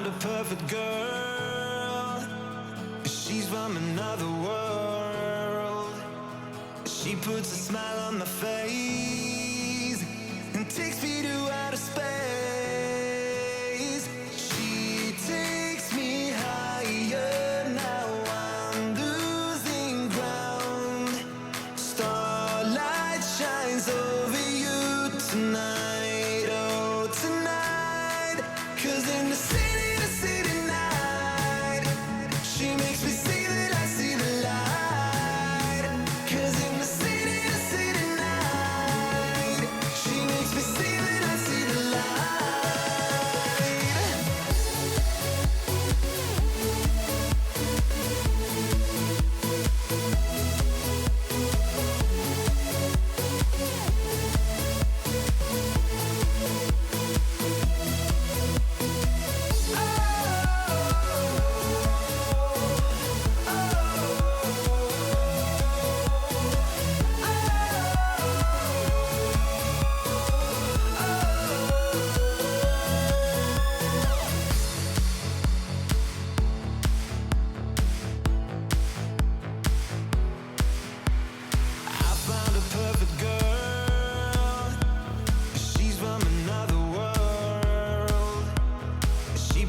found a perfect girl. She's from another world. She puts a smile on my face and takes me to outer space. She takes me higher, now I'm losing ground. Starlight shines over you tonight, oh tonight. 'Cause in the city night, she makes me see that I see the light. 'Cause in the city night, she makes me see that I see the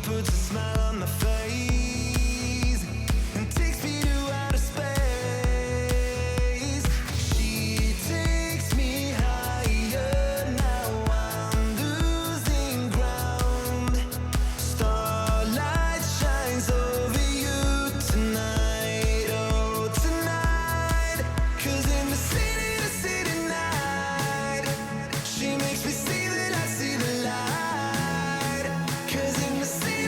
puts a smile on my face and takes me to outer space. She takes me higher, now I'm losing ground. Starlight shines over you tonight, oh tonight. 'Cause in the city night, she makes me see that I see the light. 'Cause in the city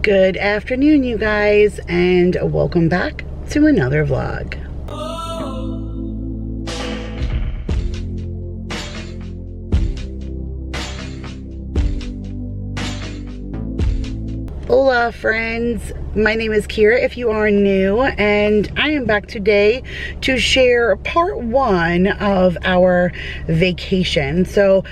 Good afternoon, you guys, and welcome back to another vlog. Hola friends, my name is Kira if you are new, and I am back today to share part 1 of our vacation. So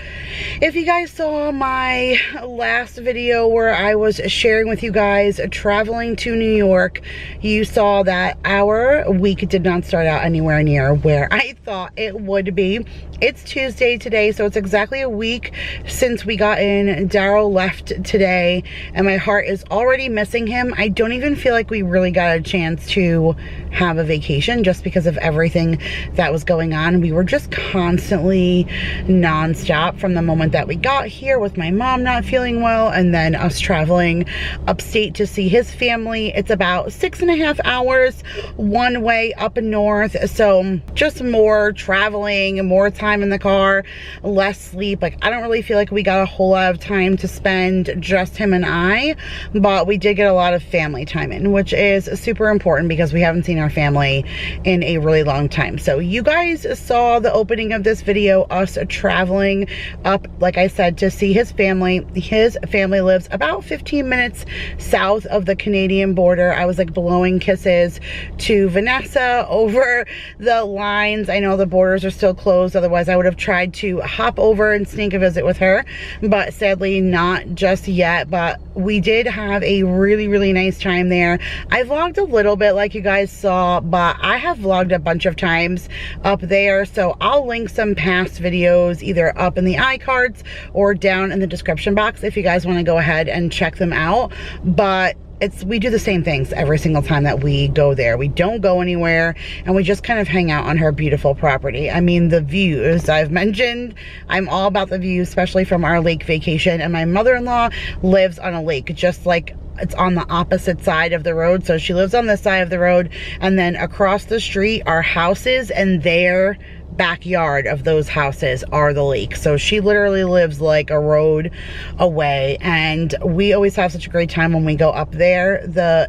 if you guys saw my last video where I was sharing with you guys traveling to New York, you saw that our week did not start out anywhere near where I thought it would be. It's Tuesday today, so it's exactly a week since we got in. Daryl left today, and my heart is already missing him. I don't even feel like we really got a chance to have a vacation just because of everything that was going on. We were just constantly non-stop from the moment that we got here, with my mom not feeling well and then us traveling upstate to see his family. It's about 6.5 hours one way up north, so just more traveling, more time in the car, less sleep. Like, I don't really feel like we got a whole lot of time to spend, just him and I, but but we did get a lot of family time in, which is super important because we haven't seen our family in a really long time. So you guys saw the opening of this video, us traveling up, like I said, to see his family. His family lives about 15 minutes south of the Canadian border. I was like blowing kisses to Vanessa over the lines. I know the borders are still closed, otherwise I would have tried to hop over and sneak a visit with her, but sadly not just yet. But we did have a really nice time there. I vlogged a little bit like you guys saw, but I have vlogged a bunch of times up there, so I'll link some past videos either up in the iCards or down in the description box if you guys want to go ahead and check them out. But we do the same things every single time that we go there. We don't go anywhere, and we just kind of hang out on her beautiful property. I mean, the views, I've mentioned, I'm all about the views, especially from our lake vacation. And my mother-in-law lives on a lake, just like it's on the opposite side of the road. So she lives on this side of the road, and then across the street are houses, and their backyard of those houses are the lake. So she literally lives like a road away, and we always have such a great time when we go up there.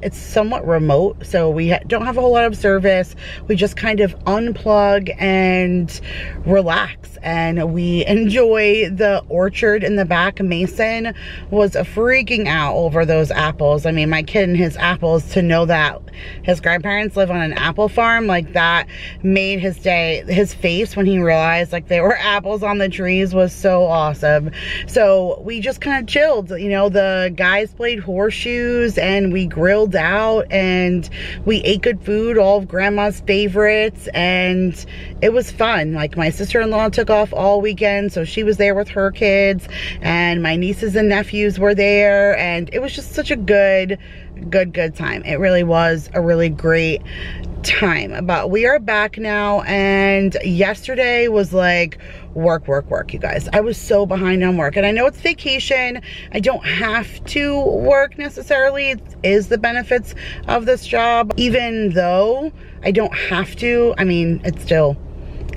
It's somewhat remote, so we don't have a whole lot of service. We just kind of unplug and relax, and we enjoy the orchard in the back. Mason was freaking out over those apples. I mean, my kid and his apples, to know that his grandparents live on an apple farm, like that made his day. His face when he realized like there were apples on the trees was so awesome. So we just kind of chilled. You know, the guys played horseshoes, and we grilled out, and we ate good food, all of grandma's favorites, and it was fun. Like, my sister-in-law took off all weekend, so she was there with her kids, and my nieces and nephews were there, and it was just such a good time. It really was a really great time. But we are back now, and yesterday was like work, you guys. I was so behind on work, and I know it's vacation. I don't have to work necessarily. It is the benefits of this job. Even though I don't have to, I mean, it's still,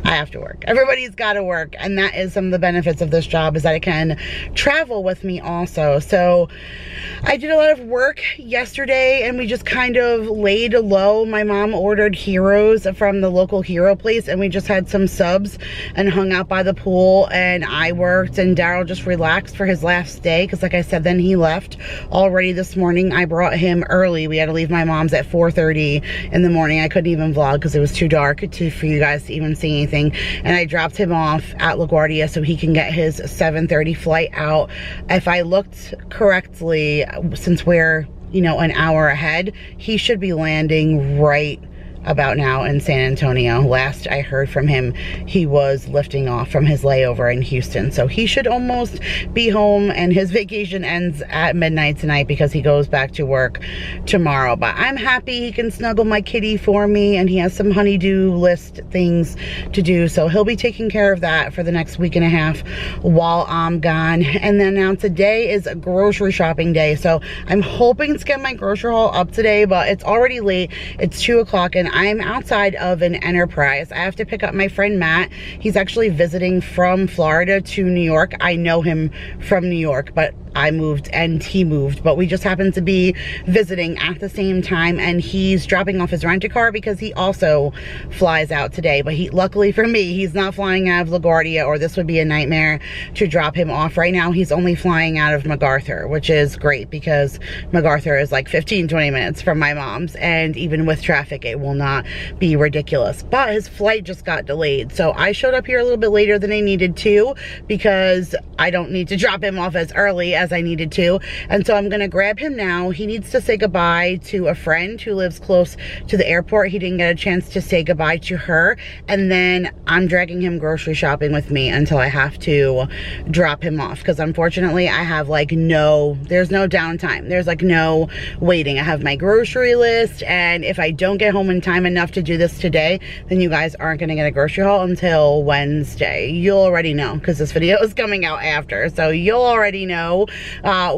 I have to work. Everybody's got to work, and that is some of the benefits of this job, is that it can travel with me also. So I did a lot of work yesterday, and we just kind of laid low. My mom ordered Heroes from the local hero place, and we just had some subs and hung out by the pool, and I worked, and Daryl just relaxed for his last day, because like I said, then he left already this morning. I brought him early. We had to leave my mom's at 4:30 in the morning. I couldn't even vlog because it was too dark for you guys to even see anything. And I dropped him off at LaGuardia so he can get his 7:30 flight out. If I looked correctly, since we're, you know, an hour ahead, he should be landing right about now in San Antonio. Last I heard from him, he was lifting off from his layover in Houston. So he should almost be home, and his vacation ends at midnight tonight because he goes back to work tomorrow. But I'm happy he can snuggle my kitty for me, and he has some honeydew list things to do. So he'll be taking care of that for the next week and a half while I'm gone. And then now today is a grocery shopping day. So I'm hoping to get my grocery haul up today, but it's already late. It's 2 o'clock, and I'm outside of an Enterprise. I have to pick up my friend Matt. He's actually visiting from Florida to New York. I know him from New York, but I moved and he moved, but we just happened to be visiting at the same time, and he's dropping off his rent-a-car because he also flies out today. But luckily for me, he's not flying out of LaGuardia, or this would be a nightmare to drop him off. Right now, he's only flying out of MacArthur, which is great because MacArthur is like 15-20 minutes from my mom's, and even with traffic, it will not be ridiculous. But his flight just got delayed, so I showed up here a little bit later than I needed to because I don't need to drop him off as early as I needed to. And so I'm gonna grab him now. He needs to say goodbye to a friend who lives close to the airport. He didn't get a chance to say goodbye to her, and then I'm dragging him grocery shopping with me until I have to drop him off, because unfortunately I have like there's no downtime. There's like no waiting. I have my grocery list, and if I don't get home in time enough to do this today, then you guys aren't gonna get a grocery haul until Wednesday. You'll already know because this video is coming out after, so you'll already know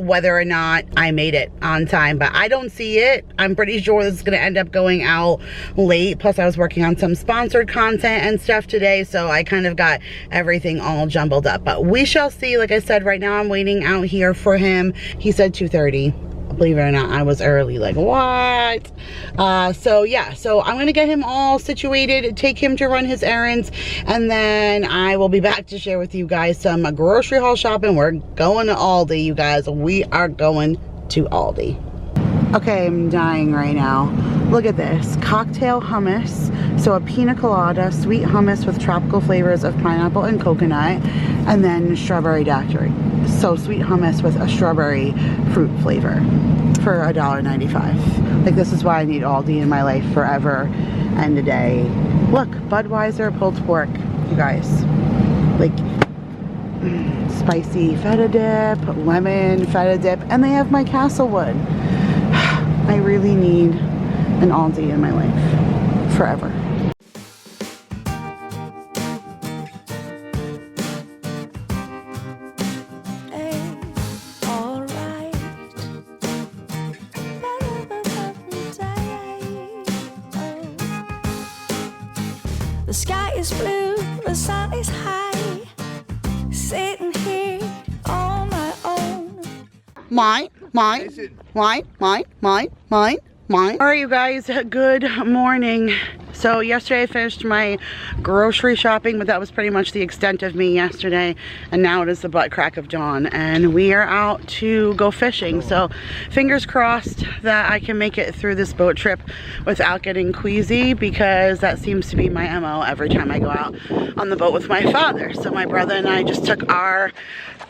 whether or not I made it on time. But I don't see it. I'm pretty sure this is gonna end up going out late. Plus I was working on some sponsored content and stuff today, so I kind of got everything all jumbled up. But we shall see. Like I said, right now I'm waiting out here for him. He said 2:30. Believe it or not, I was early. Like, what? So yeah, so I'm gonna get him all situated, take him to run his errands, and then I will be back to share with you guys some grocery haul shopping. We're going to Aldi, you guys. We are going to Aldi. Okay, I'm dying right now. Look at this. Cocktail hummus. So a pina colada, sweet hummus with tropical flavors of pineapple and coconut, and then strawberry daiquiri. So sweet hummus with a strawberry fruit flavor for $1.95. Like, this is why I need Aldi in my life forever and a day. Look, Budweiser pulled pork, you guys. Like, spicy feta dip, lemon feta dip, and they have my Castlewood. I really need an Aldi in my life forever. The sky is blue, the sun is high, sitting here on my own. Mine. All right, you guys, good morning. So yesterday I finished my grocery shopping, but that was pretty much the extent of me yesterday. And now it is the butt crack of dawn, and we are out to go fishing. So fingers crossed that I can make it through this boat trip without getting queasy, because that seems to be my MO every time I go out on the boat with my father. So my brother and I just took our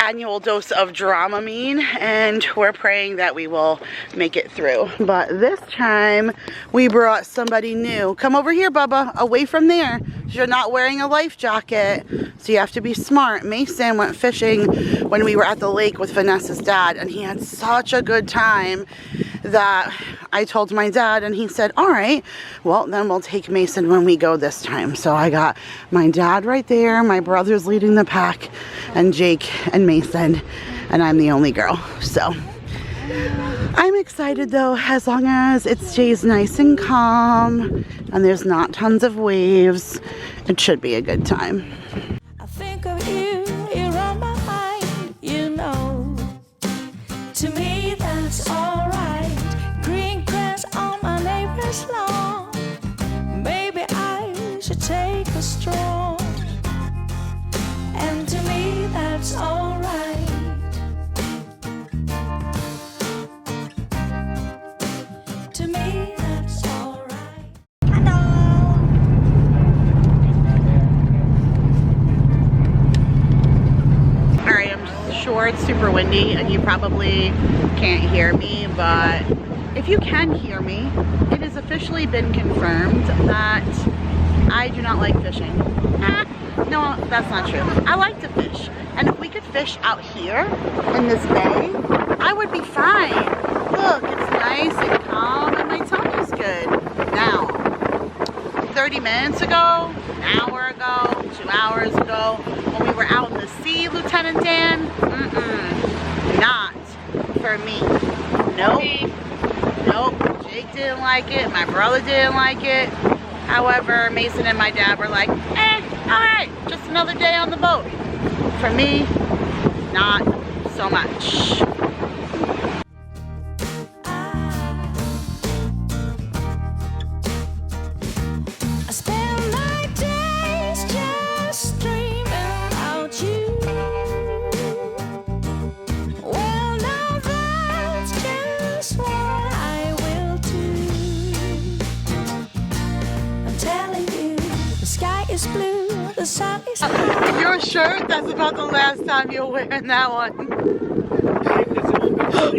annual dose of Dramamine, and we're praying that we will make it through. But this time we brought somebody new. Come over here, Bubba, away from there. You're not wearing a life jacket, so you have to be smart. Mason went fishing when we were at the lake with Vanessa's dad, and he had such a good time that I told my dad, and he said, all right, well, then we'll take Mason when we go this time. So I got my dad right there, my brother's leading the pack, and Jake and Mason, and I'm the only girl. So I'm excited though, as long as it stays nice and calm and there's not tons of waves. It should be a good time. I think of you, you're on my mind, you know. To me that's alright. Green grass on my neighbor's lawn. Maybe I should take a stroll. And to me that's alright. To me that's alright. Alright, I'm sure it's super windy and you probably can't hear me, but if you can hear me, it has officially been confirmed that I do not like fishing. No, that's not true. I like to fish. And if we could fish out here in this bay, I would be fine. Look, it's nice and calm and my tummy's good. Now, 30 minutes ago, an hour ago, 2 hours ago, when we were out in the sea, Lieutenant Dan, not for me. Nope. Nope. Jake didn't like it. My brother didn't like it. However, Mason and my dad were like, alright, just another day on the boat. For me, not so much. I spend my days just dreaming about you. Well, now that's just what I will do. I'm telling you, the sky is blue, the sun is high. You're sure that's about the last time you're wearing that one?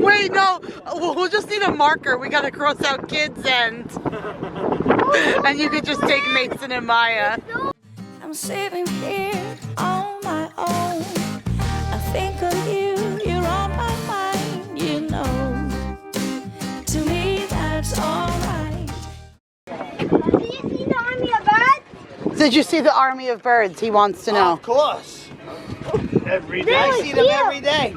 Wait, no, we'll just need a marker. We gotta cross out kids' end. And you could just take Mason and Maya. I'm sitting here on my own. I think of you, you're on my mind, you know. To me, that's alright. Did you see the army of birds? Did you see the army of birds? He wants to know. Of course. Every day. I see them every day.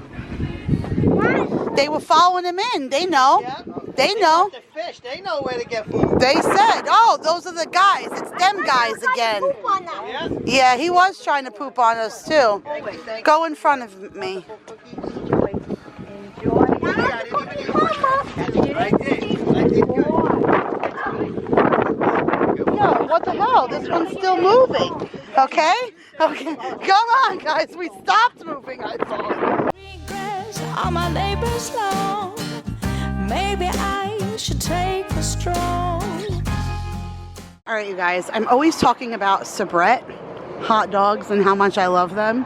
They were following him in. They know. Yeah. They know. The fish, they know where to get food. They said, oh, those are the guys. It's them guys again. Yeah. Yeah, he was trying to poop on us too. Go in front of me. Now, the cookie Like this. Like this. Yo, what the hell? This one's still moving. Okay? Okay. Come on, guys. We stopped moving, I thought. Regrets on my neighbor's lawn. Maybe I should take a stroll. All right, you guys. I'm always talking about soubrette hot dogs and how much I love them.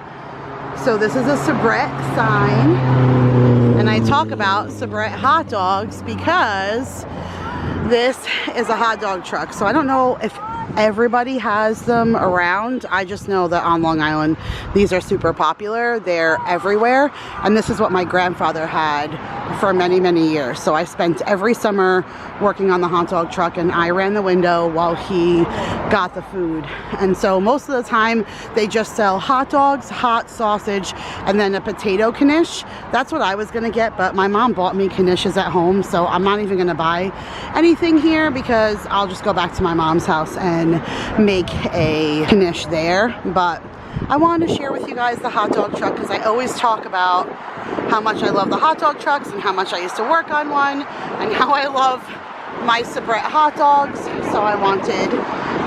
So this is a soubrette sign. And I talk about soubrette hot dogs because this is a hot dog truck. So I don't know if everybody has them around. I just know that on Long Island, these are super popular. They're everywhere. And this is what my grandfather had for many, many years. So I spent every summer working on the hot dog truck, and I ran the window while he got the food. And so most of the time they just sell hot dogs, hot sausage, and then a potato knish. That's what I was gonna get, but my mom bought me knishes at home, so I'm not even gonna buy anything here because I'll just go back to my mom's house and make a knish there. But I wanted to share with you guys the hot dog truck because I always talk about how much I love the hot dog trucks and how much I used to work on one and how I love my soubrette hot dogs. So I wanted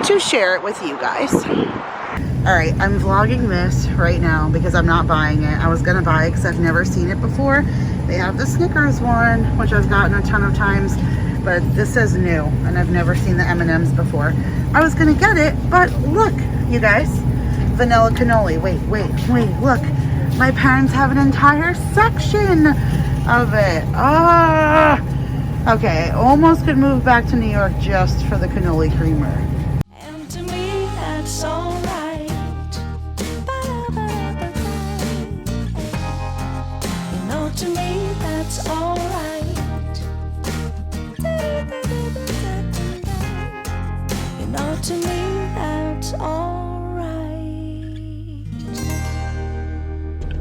to share it with you guys. All right, I'm vlogging this right now because I'm not buying it. I was gonna buy it because I've never seen it before. They have the Snickers one, which I've gotten a ton of times, but this says new and I've never seen the M&Ms before. I was gonna get it, but look, you guys, vanilla cannoli. Wait, look. My parents have an entire section of it. Ah! Okay, almost could move back to New York just for the cannoli creamer. And to me, that's alright. You know, to me, that's alright. You know, to me, that's alright.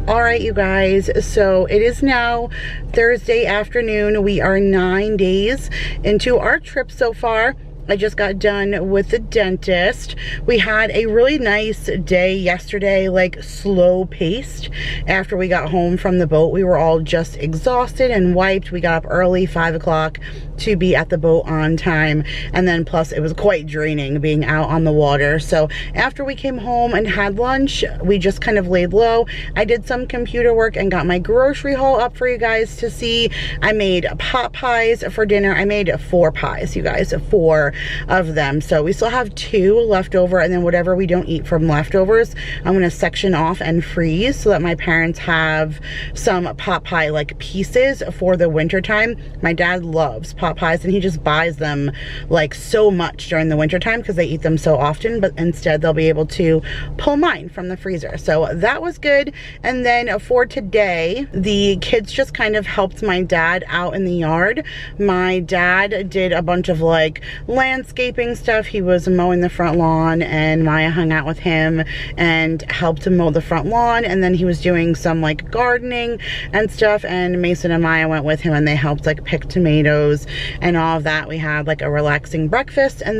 All right, you guys, so it is now Thursday afternoon. We are 9 days into our trip so far. I just got done with the dentist. We had a really nice day yesterday, like slow paced. After we got home from the boat, we were all just exhausted and wiped. We got up early, 5 o'clock, to be at the boat on time. And then plus it was quite draining being out on the water. So after we came home and had lunch, we just kind of laid low. I did some computer work and got my grocery haul up for you guys to see. I made pot pies for dinner. I made 4 pies, you guys, 4 of them. So we still have 2 left over, and then whatever we don't eat from leftovers, I'm going to section off and freeze so that my parents have some pot pie like pieces for the winter time. My dad loves pot pies and he just buys them like so much during the winter time because they eat them so often, but instead they'll be able to pull mine from the freezer. So that was good. And then for today, the kids just kind of helped my dad out in the yard. My dad did a bunch of like landscaping stuff. He was mowing the front lawn and Maya hung out with him and helped him mow the front lawn, and then he was doing some like gardening and stuff, and Mason and Maya went with him and they helped like pick tomatoes and all of that. We had like a relaxing breakfast, and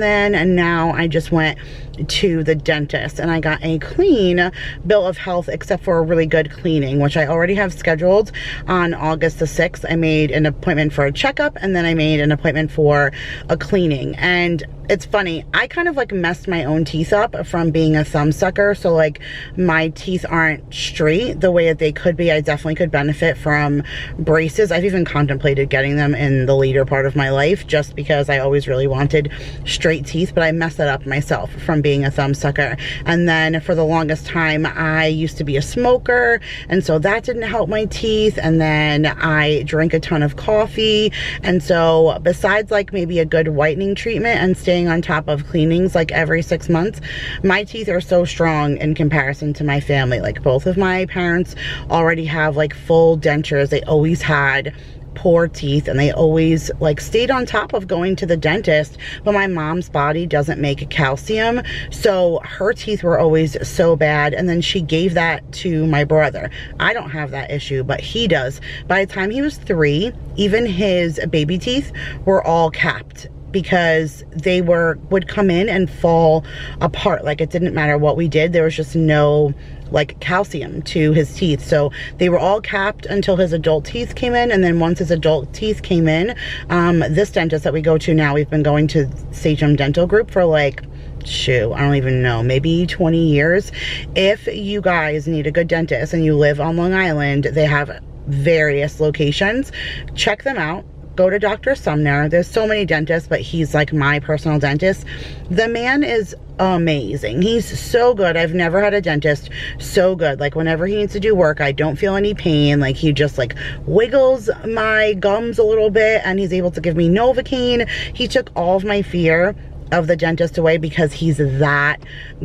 now I just went to the dentist and I got a clean bill of health except for a really good cleaning, which I already have scheduled on August the 6th. I made an appointment for a checkup and then I made an appointment for a cleaning. And it's funny, I kind of like messed my own teeth up from being a thumb sucker, so like my teeth aren't straight the way that they could be. I definitely could benefit from braces. I've even contemplated getting them in the later part of my life just because I always really wanted straight teeth, but I messed that up myself from being a thumb sucker. And then for the longest time I used to be a smoker, and so that didn't help my teeth. And then I drank a ton of coffee, and so besides like maybe a good whitening treatment and staying on top of cleanings like every 6 months, my teeth are so strong in comparison to my family. Like both of my parents already have like full dentures. They always had poor teeth and they always like stayed on top of going to the dentist, but my mom's body doesn't make calcium, so her teeth were always so bad. And then she gave that to my brother. I don't have that issue, but he does. By the time he was 3, even his baby teeth were all capped because they would come in and fall apart. Like, it didn't matter what we did, there was just no like calcium to his teeth. So they were all capped until his adult teeth came in, and then once his adult teeth came in, this dentist that we go to now, we've been going to Salvaging Dental Group for like, shoot, I don't even know, maybe 20 years. If you guys need a good dentist and you live on Long Island, they have various locations. Check them out. Go to Dr. Sumner. There's so many dentists, but he's like my personal dentist. The man is amazing. He's so good. I've never had a dentist so good. Like, whenever he needs to do work, I don't feel any pain. Like, he just like wiggles my gums a little bit, and he's able to give me Novocaine. He took all of my fear of the dentist away because he's that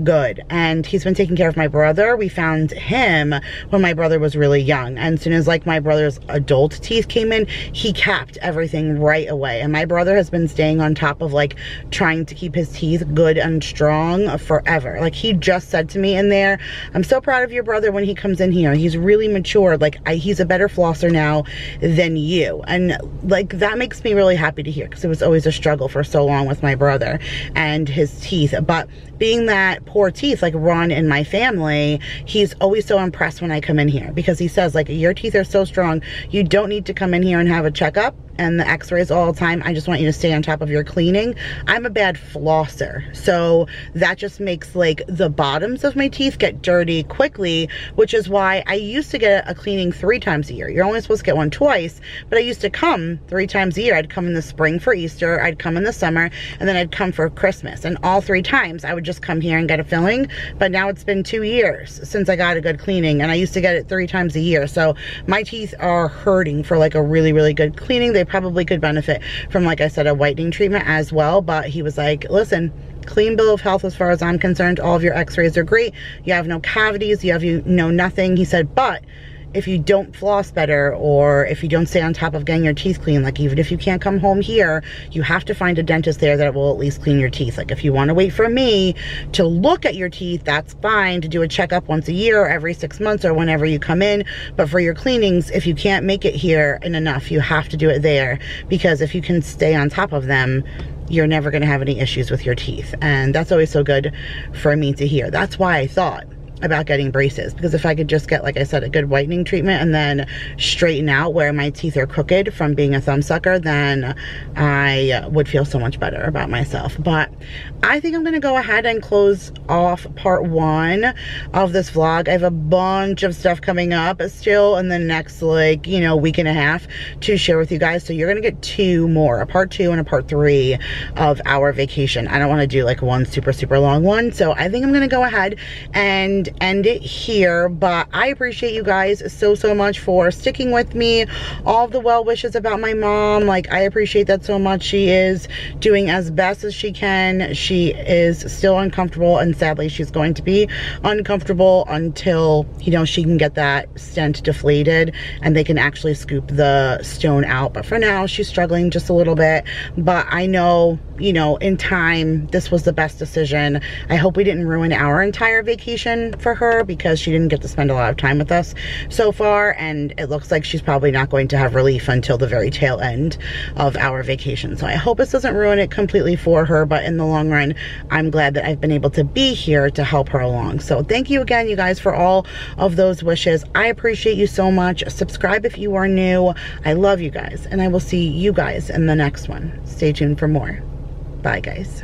good. And he's been taking care of my brother. We found him when my brother was really young, and as soon as like my brother's adult teeth came in, he capped everything right away. And my brother has been staying on top of like trying to keep his teeth good and strong forever. Like, he just said to me in there, I'm so proud of your brother when he comes in here. He's really matured. Like, he's a better flosser now than you. And like, that makes me really happy to hear, because it was always a struggle for so long with my brother and his teeth. But being that poor teeth like run in my family, he's always so impressed when I come in here, because he says like, your teeth are so strong, you don't need to come in here and have a checkup and the x-rays all the time. I just want you to stay on top of your cleaning. I'm a bad flosser, so that just makes like the bottoms of my teeth get dirty quickly, which is why I used to get a cleaning 3 times a year. You're only supposed to get one twice, but I used to come 3 times a year. I'd come in the spring for Easter, I'd come in the summer, and then I'd come for Christmas. And all 3 times I would just come here and get a filling. But now it's been 2 years since I got a good cleaning, and I used to get it 3 times a year. So my teeth are hurting for like a really, really good cleaning. They probably could benefit from, like I said, a whitening treatment as well. But he was like, listen, clean bill of health as far as I'm concerned. All of your x-rays are great. You have no cavities, you have nothing. He said, but if you don't floss better, or if you don't stay on top of getting your teeth clean, like even if you can't come home here, you have to find a dentist there that will at least clean your teeth. Like, if you want to wait for me to look at your teeth, that's fine, to do a checkup once a year or every 6 months or whenever you come in. But for your cleanings, if you can't make it here in enough, you have to do it there, because if you can stay on top of them, you're never going to have any issues with your teeth. And that's always so good for me to hear. That's why I thought about getting braces, because if I could just get, like I said, a good whitening treatment and then straighten out where my teeth are crooked from being a thumb sucker, then I would feel so much better about myself. But I think I'm gonna go ahead and close off part 1 of this vlog. I have a bunch of stuff coming up still in the next, like, you know, week and a half to share with you guys. So you're gonna get 2 more, a part 2 and a part 3 of our vacation. I don't want to do like one super long one, so I think I'm gonna go ahead and end it here. But I appreciate you guys so much for sticking with me. All of the well wishes about my mom, like, I appreciate that so much. She is doing as best as she can. She is still uncomfortable, and sadly she's going to be uncomfortable until, you know, she can get that stent deflated and they can actually scoop the stone out. But for now, she's struggling just a little bit. But I know, you know, in time, this was the best decision. I hope we didn't ruin our entire vacation for her, because she didn't get to spend a lot of time with us so far, and it looks like she's probably not going to have relief until the very tail end of our vacation. So I hope this doesn't ruin it completely for her, but in the long run, I'm glad that I've been able to be here to help her along. So thank you again, you guys, for all of those wishes. I appreciate you so much. Subscribe if you are new. I love you guys, and I will see you guys in the next one. Stay tuned for more. Bye, guys.